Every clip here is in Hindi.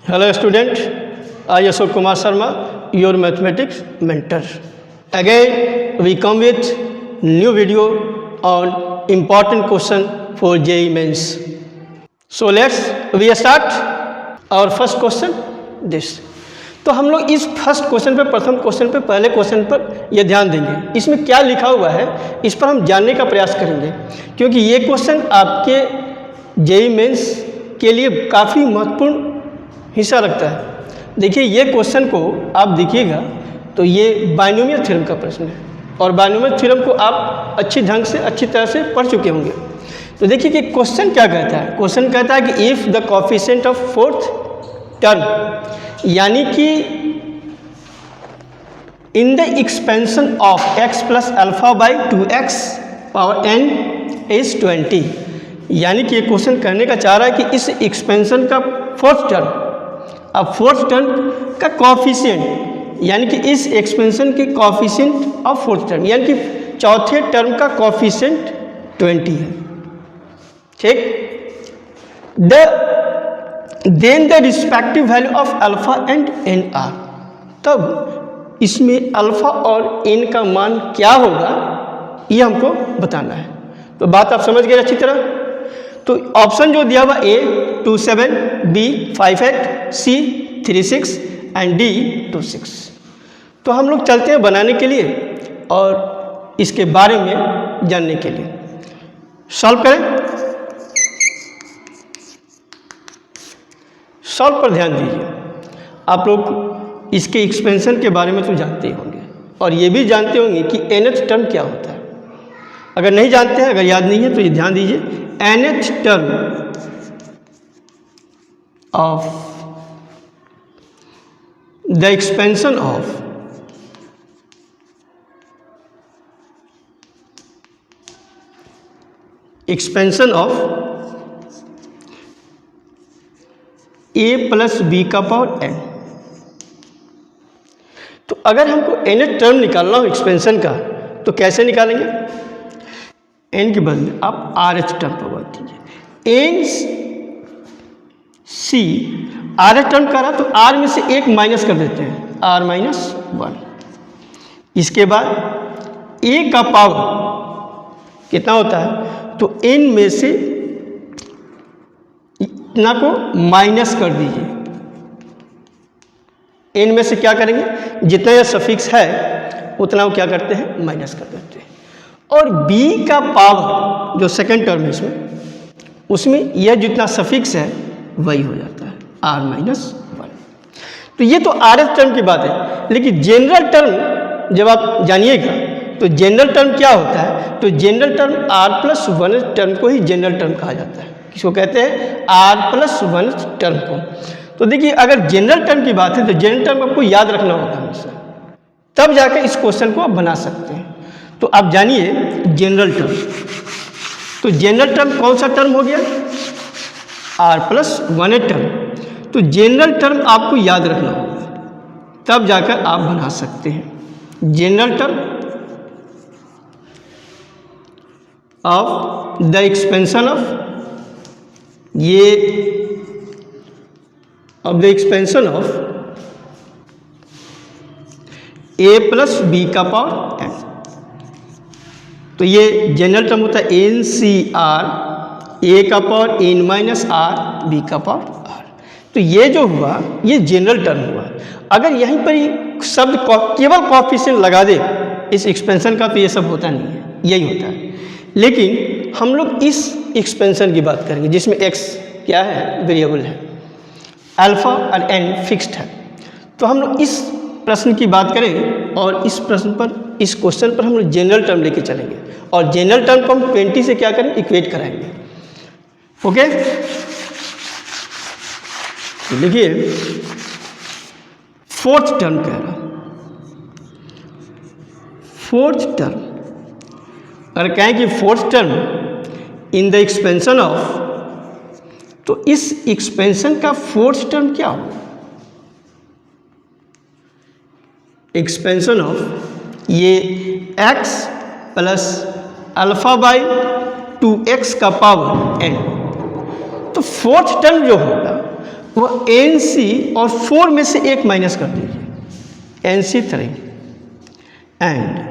Hello student, I Ashok Kumar Sharma, your mathematics mentor. Again we come with new video on important question for JEE Mains. So we start our first question this. तो हम लोग इस फर्स्ट क्वेश्चन पे प्रथम क्वेश्चन पे पहले क्वेश्चन पर ये ध्यान देंगे, इसमें क्या लिखा हुआ है इस पर हम जानने का प्रयास करेंगे, क्योंकि ये क्वेश्चन आपके जेईई मेंस के लिए काफ़ी महत्वपूर्ण हिस्सा रखता है। देखिए ये क्वेश्चन को आप देखिएगा तो ये बाइनोमियल थ्योरम का प्रश्न है और बाइनोमियल थ्योरम को आप अच्छी तरह से पढ़ चुके होंगे। तो देखिए कि क्वेश्चन क्या कहता है। क्वेश्चन कहता है कि if the coefficient of fourth term, यानी कि in the expansion of x plus alpha by 2x power n is 20, यानी कि ये क्वेश्चन करने का चाह रहा है कि इस एक्सपेंशन का फोर्थ टर्म, अब फोर्थ टर्म का कोएफिशिएंट, यानी कि इस एक्सपेंशन के कोएफिशिएंट ऑफ फोर्थ टर्म, यानी कि चौथे टर्म का कोएफिशिएंट 20 है। ठीक, then the respective value of alpha and n r, तब इसमें अल्फा और एन का मान क्या होगा ये हमको बताना है। तो बात आप समझ गए अच्छी तरह। तो ऑप्शन जो दिया हुआ ए 27, बी 58, सी 36 एंड डी 26। तो हम लोग चलते हैं बनाने के लिए और इसके बारे में जानने के लिए। सॉल्व करें। सॉल्व पर ध्यान दीजिए। आप लोग इसके एक्सपेंशन के बारे में तो जानते ही होंगे और ये भी जानते होंगे कि nth टर्म क्या होता है। अगर नहीं जानते हैं, अगर याद नहीं है तो ये ध्यान दीजिए, nth term of the expansion of a plus b का पावर n। तो अगर हमको nth टर्म निकालना हो एक्सपेंशन का तो कैसे निकालेंगे? n के बदले आप rth टर्म पर बात कीजिए। n c rth टर्म का रहा तो r में से एक माइनस कर देते हैं, r माइनस 1। इसके बाद a का पावर कितना होता है, तो n में से इतना को माइनस कर दीजिए। n में से क्या करेंगे, जितना यह सफिक्स है उतना वो क्या करते हैं, माइनस कर देते हैं। और b का पावर जो सेकंड टर्म है उसमें यह जितना सफिक्स है वही हो जाता है, r माइनस 1। तो ये तो rth टर्म की बात है, लेकिन जनरल टर्म जब आप जानिएगा तो जनरल टर्म क्या होता है, तो general term r plus 1 term को ही जनरल टर्म कहा जाता है। किसको कहते हैं, r प्लस 1 टर्म को। तो देखिए अगर जनरल टर्म की बात है तो जनरल टर्म आपको याद रखना होगा हमेशा, तब जाकर इस क्वेश्चन को आप बना सकते हैं। तो आप जानिए जनरल टर्म, तो जनरल टर्म कौन सा टर्म हो गया, r प्लस 1 टर्म। तो जनरल टर्म आपको याद रखना होगा, तब जाकर आप बना सकते हैं। General term of the expansion of the expansion of a plus b का पावर n। तो ये जनरल टर्म होता है एन सी आर, ए का power n minus r, b का पावर r। तो ये जो हुआ ये जनरल टर्म हुआ। अगर यहीं पर ही शब्द केवल कोएफिशिएंट लगा दे इस एक्सपेंशन का तो ये सब होता नहीं है, यही होता है। लेकिन हम लोग इस एक्सपेंशन की बात करेंगे जिसमें x क्या है, वेरिएबल है, अल्फा और n फिक्स्ड है। तो हम लोग इस प्रश्न की बात करें और इस प्रश्न पर, इस क्वेश्चन पर हम लोग जनरल टर्म लेके चलेंगे और जनरल टर्म को हम 20 से क्या करेंगे, इक्वेट कराएंगे। ओके, तो देखिए फोर्थ टर्म कह रहा, फोर्थ टर्म अगर कहें कि fourth term in the expansion of, तो इस एक्सपेंशन का फोर्थ टर्म क्या होगा, एक्सपेंशन ऑफ ये x plus alpha by 2x का पावर n। तो फोर्थ टर्म जो होगा वो NC और 4 में से एक माइनस कर दीजिए, NC3 एंड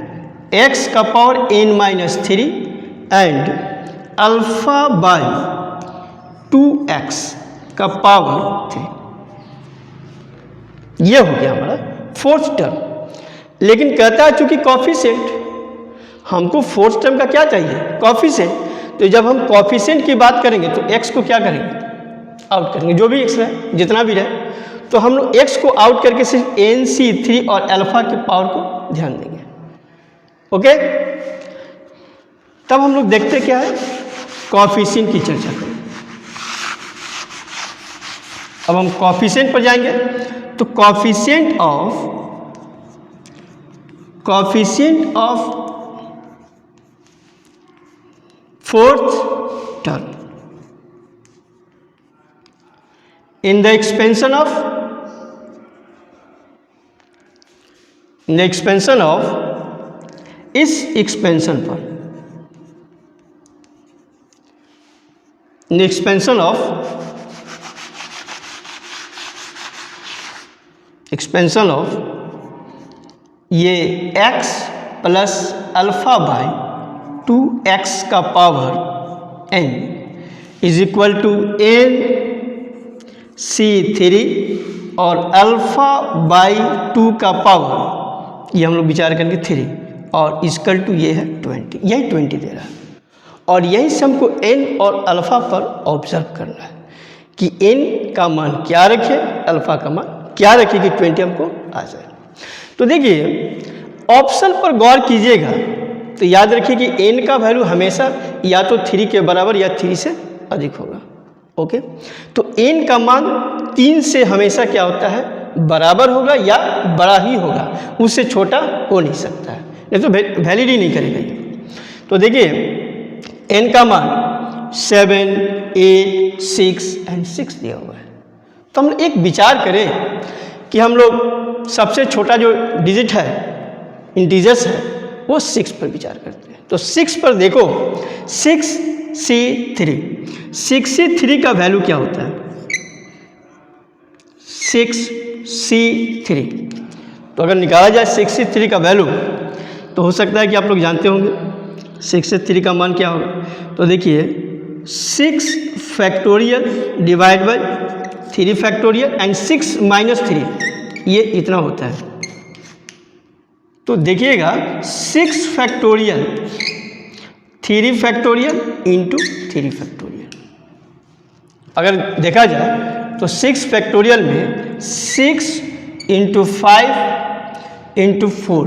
x का power n-3 and alpha by 2x का पावर 3। ये हो गया हमारा फोर्थ टर्म। लेकिन कहता है चूंकि कॉफिशिएंट, हमको फोर्थ टर्म का क्या चाहिए, कॉफिशिएंट। तो जब हम कॉफिशिएंट की बात करेंगे तो x को क्या करेंगे, आउट करेंगे, जो भी x रहे, जितना भी रहे। तो हम लोग x को आउट करके सिर्फ NC3 और अल्फा के पावर को ध्यान देंगे। ओके, तब हम लोग देखते क्या है, कॉफिशिएंट की चर्चा करें। अब हम कॉफिशिएंट पर जाएंगे तो coefficient of fourth term in the expansion of इस एक्सपेंशन पर, एक्सपेंशन ऑफ ये x plus alpha by 2x का power n is equal to NC3 और अल्फा बाई 2 का पावर, ये हम लोग विचार करेंगे 3 और इक्वल टू ये है 20, यही 20 दे रहा है। और यही से हमको n और अल्फा पर ऑब्जर्व करना है कि n का मान क्या रखे, अल्फा का मान क्या रखे कि 20 हमको आ जाए। तो देखिए ऑप्शन पर गौर कीजिएगा तो याद रखिए कि n का वैल्यू हमेशा या तो 3 के बराबर या 3 से अधिक होगा। ओके, तो n का मान 3 से हमेशा क्या होता है, बराबर होगा या बड़ा ही होगा, उससे छोटा हो नहीं सकता है, नहीं तो वैलिड ही नहीं करेगा ये। तो देखिए n का मान 7, 8, 6 एंड 6 दिया हुआ है। तो हम एक विचार करें कि हम लोग सबसे छोटा जो डिजिट है, इंटीजर्स है, वो 6 पर विचार करते हैं। तो 6 पर देखो, 6C3 का वैल्यू क्या होता है, 6C3। तो अगर निकाला जाए 6C3 का वैल्यू तो हो सकता है कि आप लोग जानते होंगे 6C3 का मान क्या होगा। तो देखिए 6 factorial divide by 3 factorial and 6 minus 3, ये इतना होता है। तो देखिएगा 6 फैक्टोरियल 3 फैक्टोरियल इंटू 3 फैक्टोरियल। अगर देखा जाए तो 6 फैक्टोरियल में 6 इंटू 5 इंटू 4,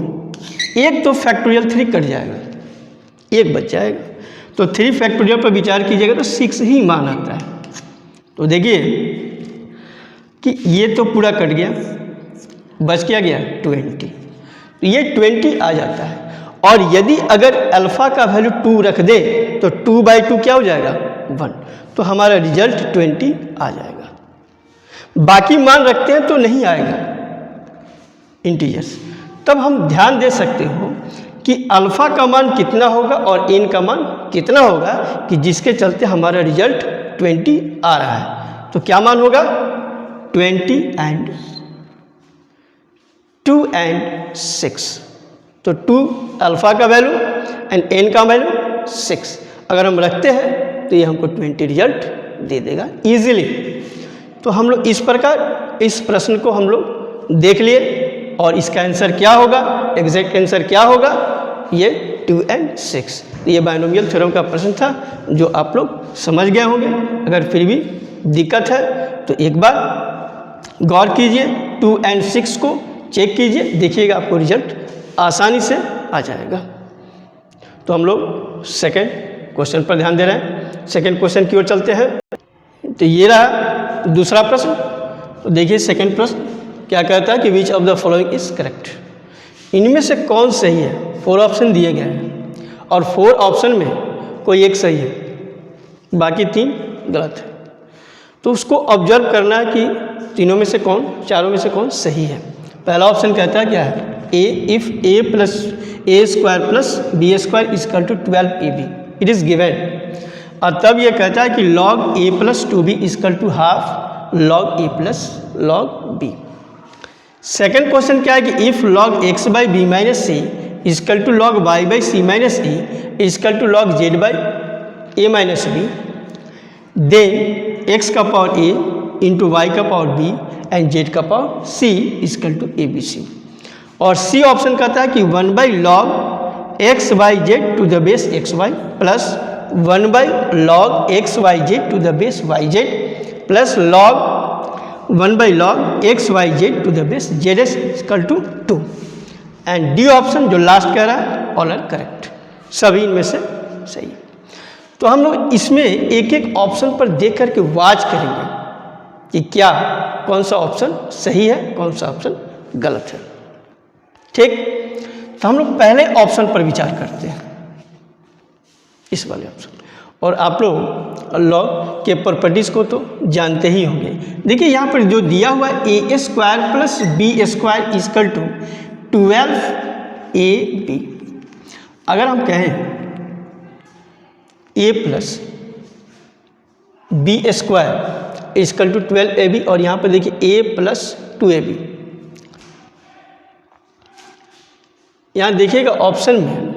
एक तो फैक्टोरियल 3 कट जाएगा, एक बच जाएगा। तो 3 फैक्टोरियल पर विचार कीजिएगा तो 6 ही मान आता है। तो देखिए कि ये तो पूरा कट गया, बच क्या गया 20, तो ये 20 आ जाता है। और यदि अगर अल्फा का वैल्यू 2 रख दे तो 2/2 क्या हो जाएगा 1, तो हमारा रिजल्ट 20 आ जाएगा। बाकी मान रखते हैं तो नहीं आएगा इंटीजर्स, तब हम ध्यान दे सकते हो कि अल्फा का मान कितना होगा और n का मान कितना होगा कि जिसके चलते हमारा रिजल्ट 20 आ रहा है। तो क्या मान होगा 20 एंड 2 एंड 6। तो 2 अल्फा का वैल्यू एंड n का वैल्यू 6 अगर हम रखते हैं तो ये हमको 20 रिजल्ट दे देगा इजीली। तो हम लोग इस प्रकार इस प्रश्न को हम लोग देख लिए और इसका आंसर क्या होगा, एग्जैक्ट आंसर क्या होगा, ये 2 एंड 6। ये बायनोमियल थ्योरम का प्रश्न था जो आप लोग समझ गए होंगे। अगर फिर भी दिक्कत है तो एक बार गौर कीजिए, 2 एंड 6 को चेक कीजिए, देखिएगा आपको रिजल्ट आसानी से आ जाएगा। तो हम लोग सेकेंड क्वेश्चन पर ध्यान दे रहे हैं। सेकेंड क्वेश्चन की ओर चलते हैं। तो ये रहा दूसरा प्रश्न। तो देखिए सेकेंड प्रश्न क्या कहता है कि विच of the following is correct, इनमें से कौन सही है। 4 ऑप्शन दिए गए हैं और 4 ऑप्शन में कोई एक सही है, बाकी 3 गलत है। तो उसको ऑब्जर्व करना है कि तीनों में से कौन, चारों में से कौन सही है। पहला ऑप्शन कहता है क्या है, A if A plus A square plus B square equal to 12ab it is given. और तब ये कहता है कि log a plus 2b equal to half log A plus log B. Second question क्या है कि if log X by B minus C is equal to log Y by C minus A equal to log Z by A minus B, then X का पावर ए इंटू वाई का पावर बी एंड जेड का power c is equal to a b c. और सी ऑप्शन कहता है कि 1 by log x y z to the base x y plus 1 by log x y z to the base y z plus log 1 by log x y z to the base z is equal to 2। And d option जो लास्ट कह रहा है ऑल आर करेक्ट, सभी इनमें से सही है। तो हम लोग इसमें एक एक ऑप्शन पर देख करके वाच करेंगे कि क्या कौन सा ऑप्शन सही है, कौन सा ऑप्शन गलत है। ठीक, तो हम लोग पहले ऑप्शन पर विचार करते हैं, इस वाले ऑप्शन। और आप लोग लॉग के प्रॉपर्टीज़ को तो जानते ही होंगे। देखिए यहाँ पर जो दिया हुआ है A square plus B square equal to 12ab। अगर हम कहें a plus B square equal to 12ab और यहाँ पर देखिए a प्लस 2ab, यहाँ देखिएगा ऑप्शन में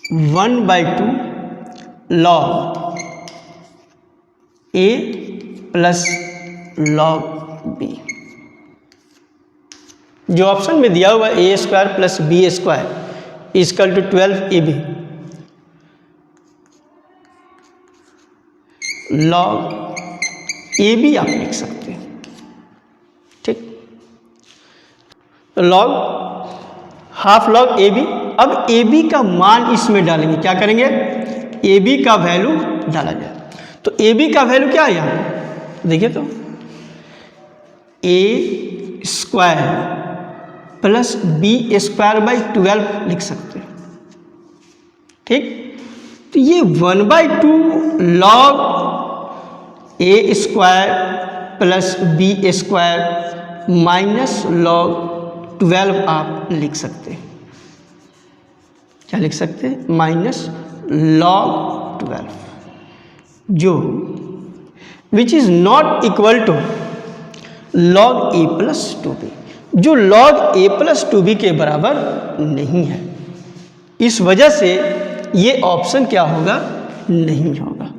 1/2 log a plus log b। जो ऑप्शन में दिया हुआ है A square plus B square equal to 12ab log A B आप लिख सकते हैं। ठीक, log half log A B. अब ए बी का मान इसमें डालेंगे, क्या करेंगे, ए बी का वैल्यू डाला जाए। तो ए बी का वैल्यू क्या है यहाँ पे देखिए, तो A square plus B square by 12 लिख सकते हैं। ठीक, तो ये 1/2 log A square plus B square minus log 12 आप लिख सकते हैं। क्या लिख सकते हैं, माइनस लॉग 12, जो which is not equal to log A plus 2b, जो लॉग ए प्लस 2b के बराबर नहीं है। इस वजह से ये ऑप्शन क्या होगा, नहीं होगा।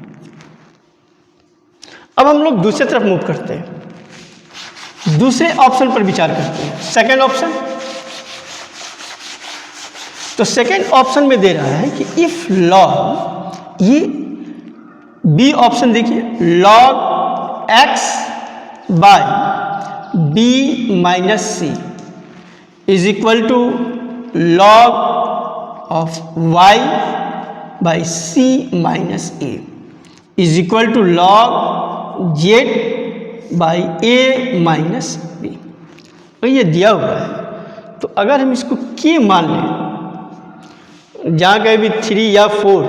अब हम लोग दूसरी तरफ मूव करते हैं, दूसरे ऑप्शन पर विचार करते हैं, सेकंड ऑप्शन। तो सेकंड ऑप्शन में दे रहा है कि इफ लॉग, ये बी ऑप्शन देखिए, log x by b minus c is equal to log of y by C minus a is equal to log Z by A minus b. तो ये दिया हुआ है, तो अगर हम इसको के मान लें, जहाँ कहीं भी 3 या 4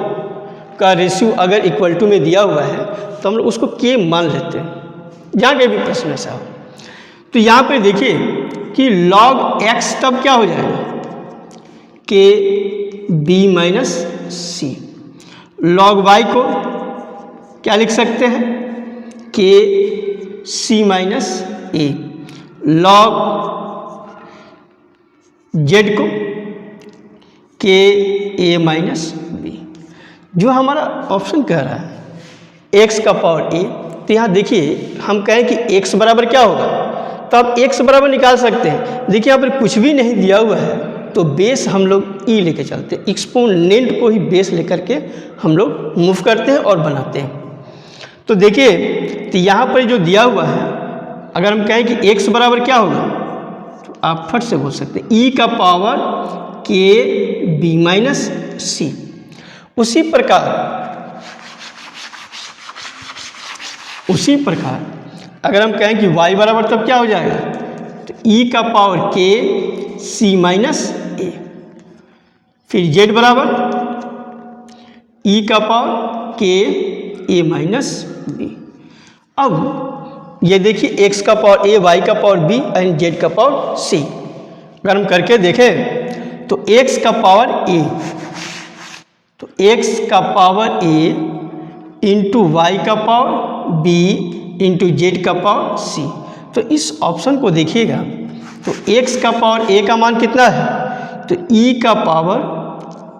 का रेशियो अगर इक्वल टू में दिया हुआ है तो हम लोग उसको के मान लेते हैं, जहाँ कहीं भी प्रश्न ऐसा हो। तो यहाँ पे देखिए कि log x तब क्या हो जाएगा, के बी माइनस सी। log y को क्या लिख सकते हैं, के सी माइनस ए। log z को के ए माइनस बी। जो हमारा ऑप्शन कह रहा है x का पावर a, तो यहाँ देखिए हम कहें कि x बराबर क्या होगा, तो आप x बराबर निकाल सकते हैं। देखिए यहाँ पर कुछ भी नहीं दिया हुआ है, तो बेस हम लोग e लेके चलते हैं, एक्सपोनेंट को ही बेस लेकर के हम लोग मूव करते हैं और बनाते हैं। तो देखिए, तो यहाँ पर जो दिया हुआ है, अगर हम कहें कि x बराबर क्या होगा, तो आप फट से बोल सकते हैं e का पावर के बी माइनस सी। उसी प्रकार अगर हम कहें कि y बराबर तब क्या हो जाएगा, तो e का पावर के सी माइनस ए। फिर z बराबर e का पावर के ए माइनस बी। अब ये देखिए x का पावर a, y का पावर b एंड z का पावर c। अगर हम करके देखें तो x का पावर a, तो x का पावर a इंटू वाई का पावर बी इंटू जेड का पावर सी। तो इस ऑप्शन को देखिएगा तो x का पावर a का मान कितना है, तो e का पावर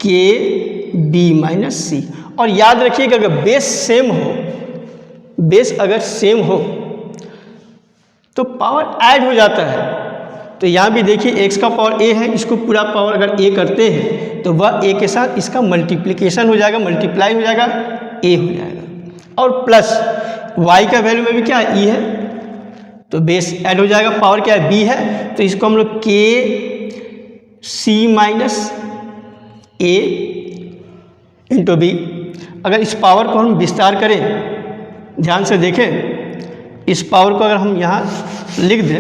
के बी माइनस सी। और याद रखिएगा अगर बेस सेम हो, बेस अगर सेम हो तो पावर ऐड हो जाता है। तो यहाँ भी देखिए x का पावर a है, इसको पूरा पावर अगर a करते हैं तो वह a के साथ इसका मल्टीप्लिकेशन हो जाएगा, मल्टीप्लाई हो जाएगा, a हो जाएगा। और प्लस y का वैल्यू में भी क्या है, e है, तो बेस ऐड हो जाएगा, पावर क्या है b है, तो इसको हम लोग के सी माइनस a इंटू बी। अगर इस पावर को हम विस्तार करें, ध्यान से देखें, इस पावर को अगर हम यहाँ लिख दें,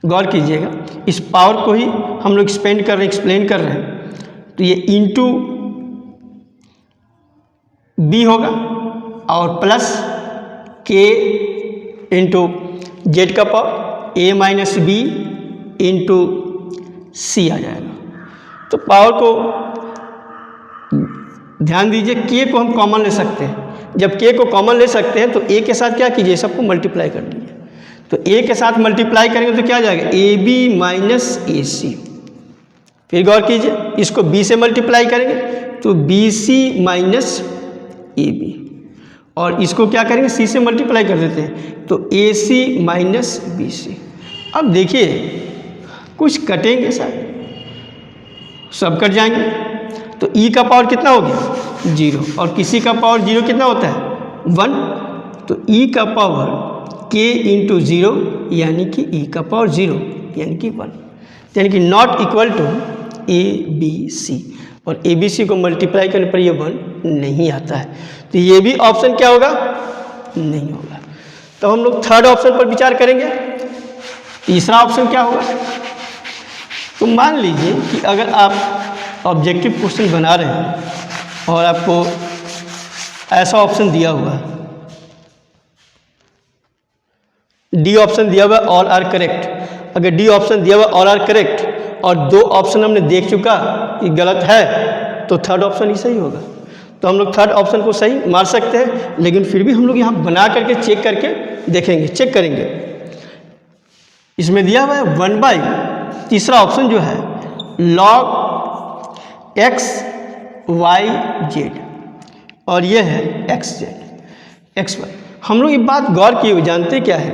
गौर कीजिएगा, इस पावर को ही हम लोग एक्सपेंड कर रहे हैं, एक्सप्लेन कर रहे हैं, तो ये इंटू बी होगा और प्लस के इंटू जेड का पावर ए माइनस बी इंटू सी आ जाएगा। तो पावर को ध्यान दीजिए, के को हम कॉमन ले सकते हैं। जब के को कॉमन ले सकते हैं तो ए के साथ क्या कीजिए, सबको मल्टीप्लाई कर लीजिए। तो ए के साथ मल्टीप्लाई करेंगे तो क्या आ जाएगा, ए बी माइनस ए सी। फिर गौर कीजिए, इसको बी से मल्टीप्लाई करेंगे तो b c minus a b, और इसको क्या करेंगे, सी से मल्टीप्लाई कर देते हैं तो ए सी माइनस बी सी। अब देखिए कुछ कटेंगे शायद, सब कट जाएंगे, तो ई का पावर कितना हो गया, 0, और किसी का पावर 0 कितना होता है, 1, तो ई का पावर के इंटू 0 यानी कि ई का पावर 0 यानी कि 1, यानी कि not equal to a b c. और ए बी सी को मल्टीप्लाई करने पर ये 1 नहीं आता है, तो ये भी ऑप्शन क्या होगा, नहीं होगा। तो हम लोग थर्ड ऑप्शन पर विचार करेंगे। तीसरा ऑप्शन क्या होगा, तो मान लीजिए कि अगर आप ऑब्जेक्टिव क्वेश्चन बना रहे हैं और आपको ऐसा ऑप्शन दिया हुआ है, डी ऑप्शन दिया हुआ है ऑल आर करेक्ट। अगर डी ऑप्शन दिया हुआ ऑल आर करेक्ट और 2 ऑप्शन हमने देख चुका कि गलत है, तो थर्ड ऑप्शन ही सही होगा। तो हम लोग थर्ड ऑप्शन को सही मार सकते हैं, लेकिन फिर भी हम लोग यहाँ बना करके चेक करके देखेंगे, चेक करेंगे। इसमें दिया हुआ है 1/, तीसरा ऑप्शन जो है log x y z, और ये है x z x y। हम लोग ये बात गौर किए हुए जानते क्या है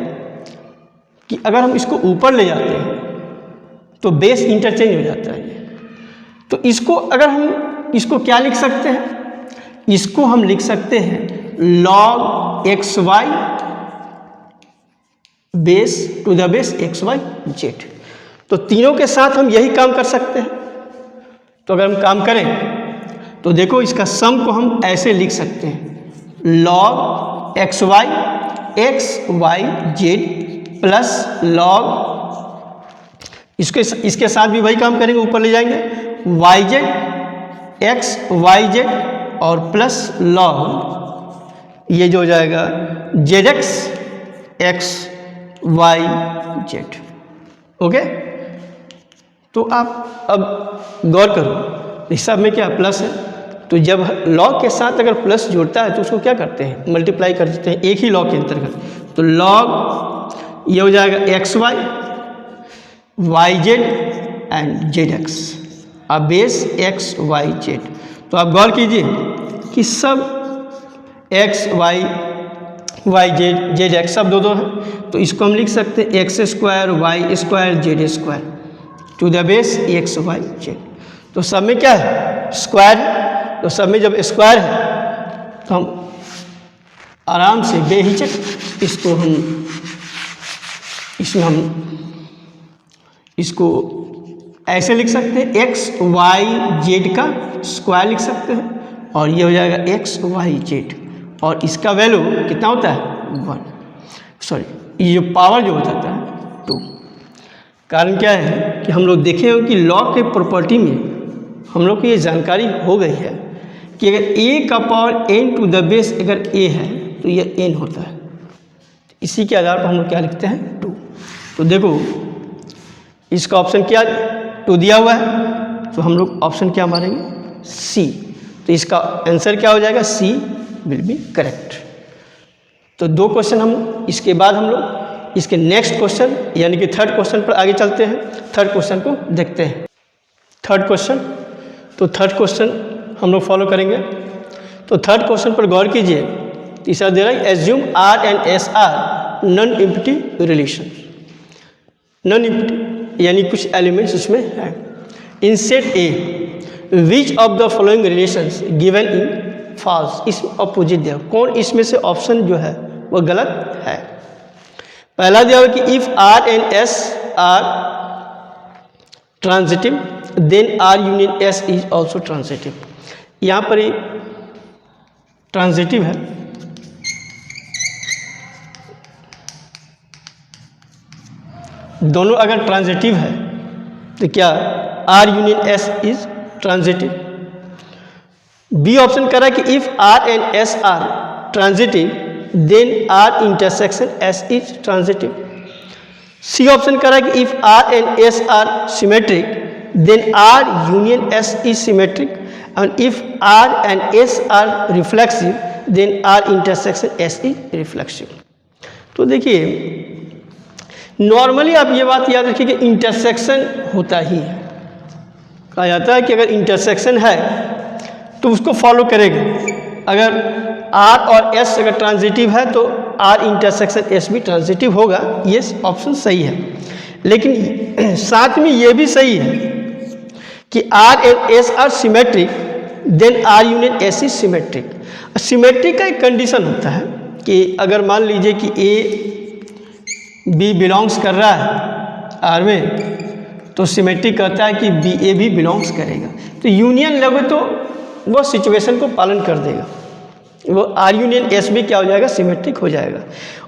कि अगर हम इसको ऊपर ले जाते हैं तो बेस इंटरचेंज हो जाता है। तो इसको अगर हम इसको क्या लिख सकते हैं, इसको हम लिख सकते हैं log x y base to the base x y z। तो तीनों के साथ हम यही काम कर सकते हैं। तो अगर हम काम करें तो देखो इसका सम को हम ऐसे लिख सकते हैं log x y z plus log, इसके साथ भी वही काम करेंगे, ऊपर ले जाएंगे yz x yz और प्लस log ये जो हो जाएगा zx x y z। Okay, तो आप अब गौर करो, इस सब में क्या प्लस है, तो जब log के साथ अगर प्लस जुड़ता है तो उसको क्या करते हैं, मल्टीप्लाई कर देते हैं एक ही log के अंतर्गत। तो log ये हो जाएगा x y y z and z x, अब बेस एक्स वाई जेड। तो आप गौर कीजिए कि सब x y y z z x सब दो हैं, तो इसको हम लिख सकते हैं x square y square z square to the base x y z. तो सब में क्या है, स्क्वायर है, तो सब में जब स्क्वायर है तो हम आराम से बेहिचक इसको हम इसको ऐसे लिख सकते हैं एक्स वाई जेड का स्क्वायर लिख सकते हैं, और ये हो जाएगा एक्स वाई जेड, और इसका वैल्यू कितना होता है 1, सॉरी ये पावर जो होता है 2। कारण क्या है कि हम लोग देखे हो कि लॉग के प्रॉपर्टी में हम लोग को ये जानकारी हो गई है कि अगर a का power n to the base अगर a है तो ये n होता है। इसी के आधार पर हम लोग क्या लिखते हैं 2। तो देखो इसका ऑप्शन क्या 2 दिया हुआ है, तो हम लोग ऑप्शन क्या मारेंगे C। तो इसका आंसर क्या हो जाएगा C विल बी करेक्ट। तो 2 क्वेश्चन हम इसके बाद हम लोग इसके नेक्स्ट क्वेश्चन यानी कि थर्ड क्वेश्चन पर आगे चलते हैं। थर्ड क्वेश्चन को देखते हैं। थर्ड क्वेश्चन, तो थर्ड क्वेश्चन हम लोग फॉलो करेंगे। तो थर्ड क्वेश्चन पर गौर कीजिए। तीसरा दे रहा है assume r and s are non empty relation. Non empty यानी कुछ एलिमेंट्स उसमें है। In set a which of the following relations given in false, इसमें अपोजिट दिया। कौन इसमें से ऑप्शन जो है वो गलत है? पहला दिया हुआ कि if r and s are transitive then r union s is also transitive. यहाँ पर ये ट्रांजिटिव है, दोनों अगर ट्रांजिटिव है तो क्या r union s is transitive. B option कह रहा है कि if r and s are transitive then r intersection s is transitive. C option कह रहा है कि if r and s are symmetric then r union s is symmetric and if r and s are reflexive then r intersection s is reflexive. तो देखिए नॉर्मली आप ये बात याद रखिए कि इंटरसेक्शन होता ही है। कहा जाता है कि अगर इंटरसेक्शन है तो उसको फॉलो करेगा। अगर आर और एस अगर ट्रांजिटिव है तो आर इंटरसेक्शन एस भी ट्रांजिटिव होगा। ये ऑप्शन सही है, लेकिन साथ में ये भी सही है कि r and s are symmetric then r union s is symmetric. Symmetric का एक कंडीशन होता है कि अगर मान लीजिए कि ए बी बिलोंग्स कर रहा है आर में, तो सिमेट्रिक कहता है कि बी ए भी बिलोंग्स करेगा। तो यूनियन लगे तो वो सिचुएशन को पालन कर देगा, वो आर यूनियन एस भी क्या हो जाएगा, सिमेट्रिक हो जाएगा।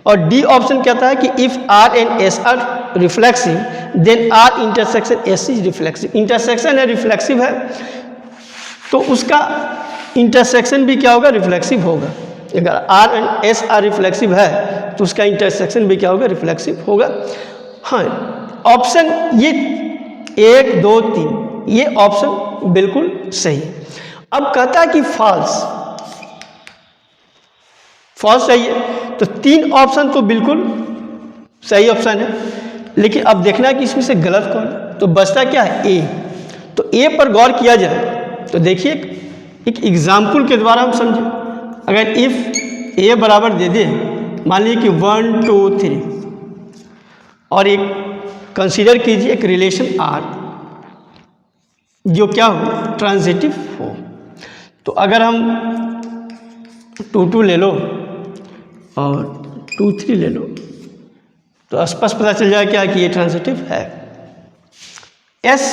और डी ऑप्शन कहता है कि if r and s are reflexive then r intersection s is reflexive. Intersection है, रिफ्लेक्सिव है, तो उसका इंटरसेक्शन भी क्या होगा, रिफ्लेक्सिव होगा। अगर r and s are reflexive है तो उसका इंटरसेक्शन भी क्या होगा, रिफ्लेक्सिव होगा। हाँ, ऑप्शन ये 1 2 3 ये ऑप्शन बिल्कुल सही। अब कहता है कि फॉल्स, फॉल्स चाहिए, तो 3 ऑप्शन तो बिल्कुल सही ऑप्शन है, लेकिन अब देखना है कि इसमें से गलत कौन है। तो बचता क्या है, ए। तो ए पर गौर किया जाए तो देखिए एक एग्जाम्पल के द्वारा हम समझें। अगर इफ ए बराबर दे दे, मान लीजिए कि 1 2 3 और एक कंसीडर कीजिए एक रिलेशन आर जो क्या हो, ट्रांजिटिव हो। तो अगर हम 2 2 ले लो और 2 3 ले लो तो स्पष्ट पता चल जाए क्या कि ये ट्रांजिटिव है। एस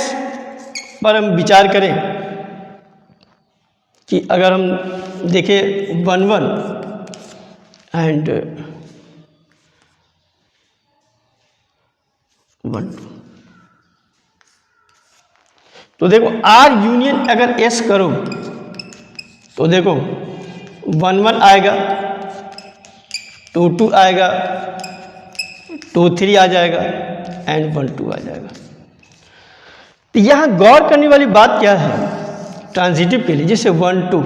पर हम विचार करें कि अगर हम देखें 1 1 एंड 1 2, तो देखो आर यूनियन अगर एस करो तो देखो 1 1 आएगा, 2 2 आएगा, 2 3 आ जाएगा एंड 1 2 आ जाएगा। तो यहाँ गौर करने वाली बात क्या है ट्रांजिटिव के लिए, जैसे 1 2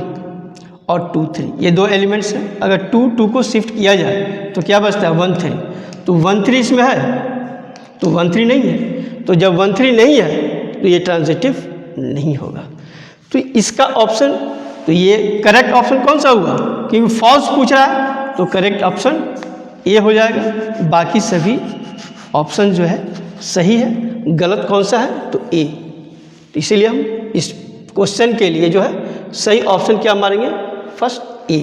और 2 3 ये 2 एलिमेंट्स हैं। अगर 2 2 को शिफ्ट किया जाए तो क्या बचता है, 1 3। तो 1 3 इसमें है तो 1 3 नहीं है। तो जब 1 3 नहीं है तो ये ट्रांजिटिव नहीं होगा। तो इसका ऑप्शन, तो ये करेक्ट ऑप्शन कौन सा हुआ, क्योंकि फॉल्स पूछ रहा है तो करेक्ट ऑप्शन ए हो जाएगा। बाकी सभी ऑप्शन जो है सही है, गलत कौन सा है, तो ए। तो इसीलिए हम इस क्वेश्चन के लिए जो है सही ऑप्शन क्या मारेंगे, फर्स्ट ए।